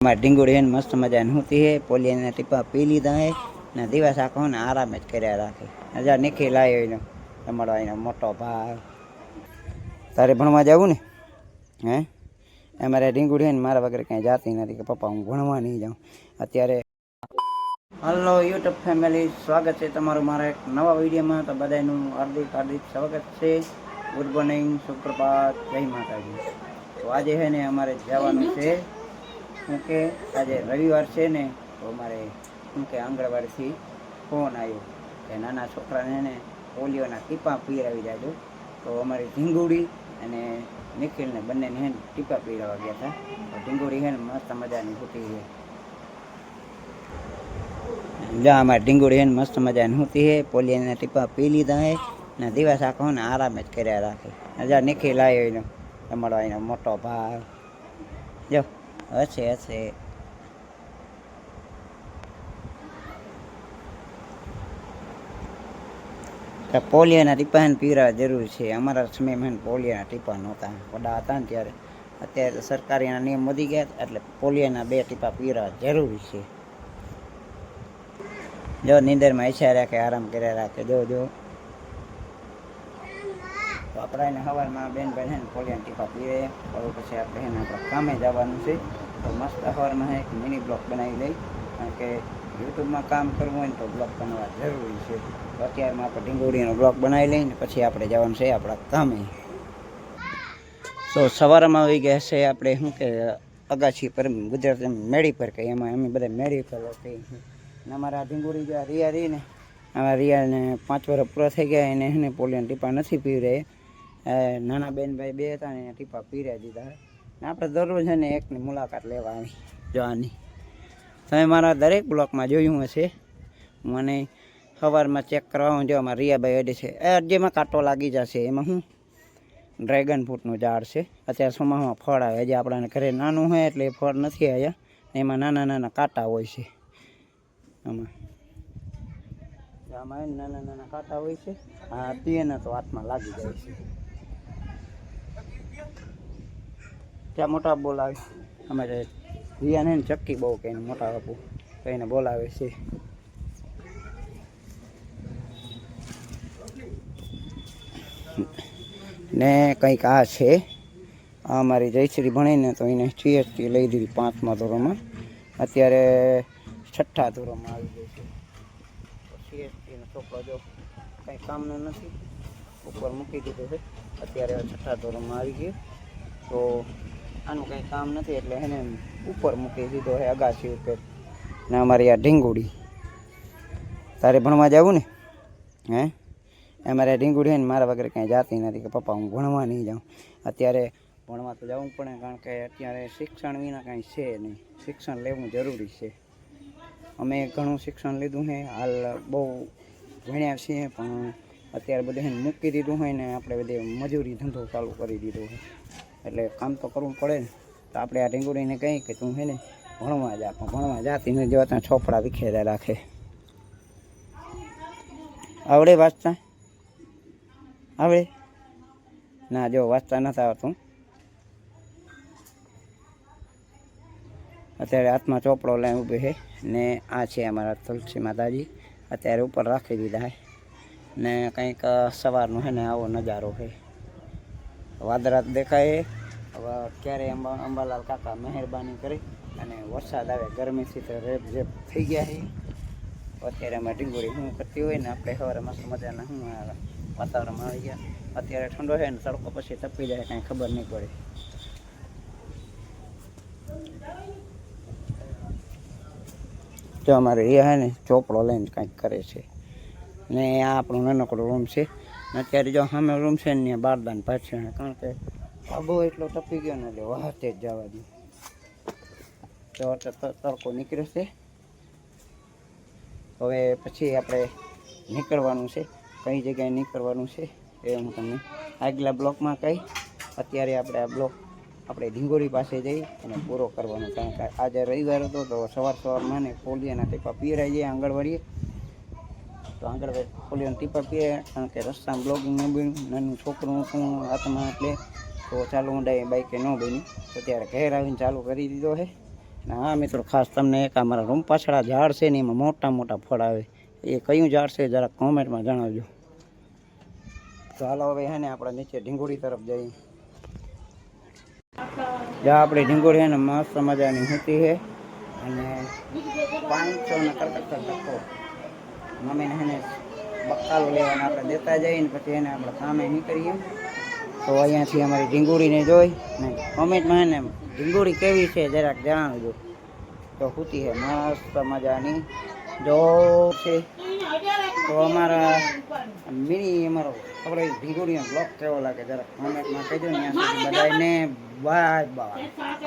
हमारे ढींगुड़ी है मस्त मजा होती है। पोलिया ने टीपा पी लीधा है ने दिवस आखो ने आराम ज कर्या राखे। अजा निखिल आयो तमारो आईनो मोटो भाव। तारे भणवा जावू ने हे अमारे ढींगुड़ी है मारा वगैरह कहीं जाती नहीं कि पप्पा हूँ भणवा नहीं जाऊँ अत्यारे। हेलो यूट्यूब फैमिली, स्वागत है तमारू मारा एक नवा वीडियो में। तो बधाईनु हार्दिक हार्दिक स्वागत है। गुड मॉर्निंग, सुप्रभात, जय माताजी। तो आज है ने अमारे जवानुं छे क्योंकि आज रविवार है ने तो अमारे क्योंकि आंगणवाड़ी थी फोन आयो कि नाना छोकरा ने पोलियोना टीपा पीवरावी जाजो। तो अमारी ढींगुड़ी अने निखिल ने बने ने टीपा पीवरावा गया था। तो ढींगुड़ी है मस्त मजानी होती है। जहाँ हमारी ढींगुड़ी है मस्त मजानी होती है। पोलियो ने टीपा पी लीधा है ने दिवस आखो ने आराम ज कर्या राखे। अजा निखिल आयो तमारो आईनो मोटो भाव जो हसे हसे। पोलियोना टीपा पीवरावा जरूर है। अमरा समय में पोलियोना टीपा नहोता, वडा हता ने त्यारे। अत्यारे सरकारी नियम वधी गया एटले पोलियोना 2 टीपा पीवरावा जरूरी है। जो नींदर में ईच्छा राखे, आराम कर्या राखे। जो जो तो अपना ने हवार में बेन बेन है पोलियोना टीपा पीवे और पछी आपणे है अपना कामे जवानुं छे। तो मस्त हवार में एक मिनी ब्लॉग बनावी लई कारण के यूट्यूब में काम करवुं होय तो ब्लॉग बनवा जरूरी है। तो अत्यार में आपणे ढींगुड़ीनो ब्लॉग बनावी लई ने पछी आपणे जवानुं छे आपणा कामे। तो सवार में आई गया है आपणे शुं के अगाछी पर गुजराती मेड़ी पर कही एमां अमे बधा मेड़ी पर कही। अमारा ढींगुड़ी जो रिया रही ने अमारा रिया ने 5 वर्ष पूरा थई गया एने पोलियोना टीपा नहीं पीवरे। नाना बेन भाई 2 था ने टीपा पीवरावी दीधा है। आपणे दररोज है ने एकनी मुलाकात लेवा आवी जो आनी। तमे मारा दरेक ब्लॉक में जोयुं हशे। मने सवार में चेक करवा जो अमारा रिया भाई अडे छे अजे में कांटो लागी जशे। एमां शुं ड्रेगन फ्रूटनुं झाड़ छे। अत्यारे सोमामां फळ आवे हजी आपणाने घरे नानुं होय एटले फळ नथी आव्या। एमां नाना नाना कांटा होय छे। आमां नाना नाना कांटा होय छे। आ तीएने तो हाथमां लागी जाय छे। क्या मोटा बोलावे अमारे रिया ने चक्की बहु कहीने मोटा बापू कहीने बोलावे छे। ने कंईक आ छे अमारी जयश्री भणे ने तो एने सीएसटी लई दीधी 5मा धोरणमां। अत्यारे 6ठा धोरणमां आवी गई छे। तो सीएसटी नो छोकरो जो कंई कामनो नथी ऊपर मूकी दीधो छे। अत्यारे 6ठा धोरणमां आवी गयो। तो आनुं कंई काम नथी एटले एने ऊपर मूकी दीधो है अगासी उपर। ने अमारी आ ढींगुड़ी तारे भणवा जावुं ने हे अमारे ढींगुड़ी है मारा वगैरह कहीं जाती नहीं कि पप्पा हूँ भणवा नहीं जाऊँ। अत्यारे भणवा तो जावुं पड़े कारण के अत्यारे शिक्षण विना कहीं छे नहीं। शिक्षण लेवुं जरूरी है। अमे घणुं शिक्षण लीधुं है, हाल बहु भण्या छीए पण अत्यारे बधे मूकी दीधुं होय ने आपणे बधे मजूरी धंधो चालू करी दीधो है एटले काम तो करवुं पड़े ने। तो आपणे आ ढींगुड़ीने कही कि तू है ने भणवा जा पण भणवा जाती नहीं। जो त्यां छोपड़ा विखेर्या राखे। आवड़े वांचता आवड़े ना जो वांचता नथी आवडतुं। अत्यारे हाथमां चोपड़ो लईने ऊभी है ने आ छे अमारा तुलसी माताजी। अत्यारे ऊपर राखी दीधा है ने कंईक सवारनो है ने आवो नजारो है। वादळा देखाय हवे क्यारे अंबालाल काका मेहरबानी करे अने वरसाद आवे। गरमीथी तो रेप झेप थई गया है। अत्यारे अमारी ढींगुड़ी शुं करती होय ने आपणे सवारे मस्त मजाना शुं वातावरणमां आई गया। अत्यारे ठंडो है ने तड़को पछी तपी जाए कांई खबर नहीं पड़े। जो अमारे रिया है ने चोपड़ो लईने कंईक करे छे ने आ आपणो नानकड़ो रूम छे। अत्यारे जो सामे रूम छे ने बारदान पाछळ कारण के आबो एटलो तपी गयो ने એટલે વાતે જ જવા દઉં। તો તડકો નીકળ્યો છે। હવે પછી આપણે નીકળવાનું છે। કઈ જગ્યાએ નીકળવાનું છે એ હું તમને આગલા બ્લોકમાં કહી। અત્યારે આપણે આ બ્લોક આપણે ઢીંગોરી પાસે જઈ અને પૂરો કરવાનો કારણ કે આજે રવિવાર હતો તો સવારમાં ને પોલિયોના ટીપા પીવરાઈ જાય આંગણવાડીએ। તો આંગણવાડી પોલિયોના ટીપા પીવે કારણ કે રસ્તામાં બ્લોગિંગ ન બન્યું, નાનું છોકરું હતું હાથમાં એટલે તો ચાલુ ઊંડાઈ બાઈકે ન બન્યું। તો ત્યારે ઘેર આવીને ચાલુ કરી દીધો છે ને હા મિત્રો, ખાસ તમને એક અમારા રૂમ પાછળ આ ઝાડ છે ને એમાં મોટા મોટા ફળ આવે, એ કયું ઝાડ છે જરાક કોમેન્ટમાં જણાવજો. તો હાલો હવે હે ને આપણે નીચે ઢીંગોળી તરફ જઈએ. જ્યાં આપણી ઢીંગોળી હે ને મસ્ત મજાની હતી છે અને 500 ને કરકસર ટકો મમ્મીને હે ને બકાલો લેવાના આપણે દેતા જઈએ ને પછી એને આપણે કામે નીકળીએ. તો અહીંયાથી અમારી ઢીંગોળીને જોઈ ને કોમેન્ટમાં હે ને ઢીંગોળી કેવી છે જરાક જણાવજો. તો હુતી છે મસ્ત મજાની જો છે. તો અમારા અમારો આપણે ઢીંગોળીનો બ્લોગ કેવો લાગે જરાક કોમેન્ટમાં કહેજો ને. ત્યાં સુધી બધાને બાય બાય.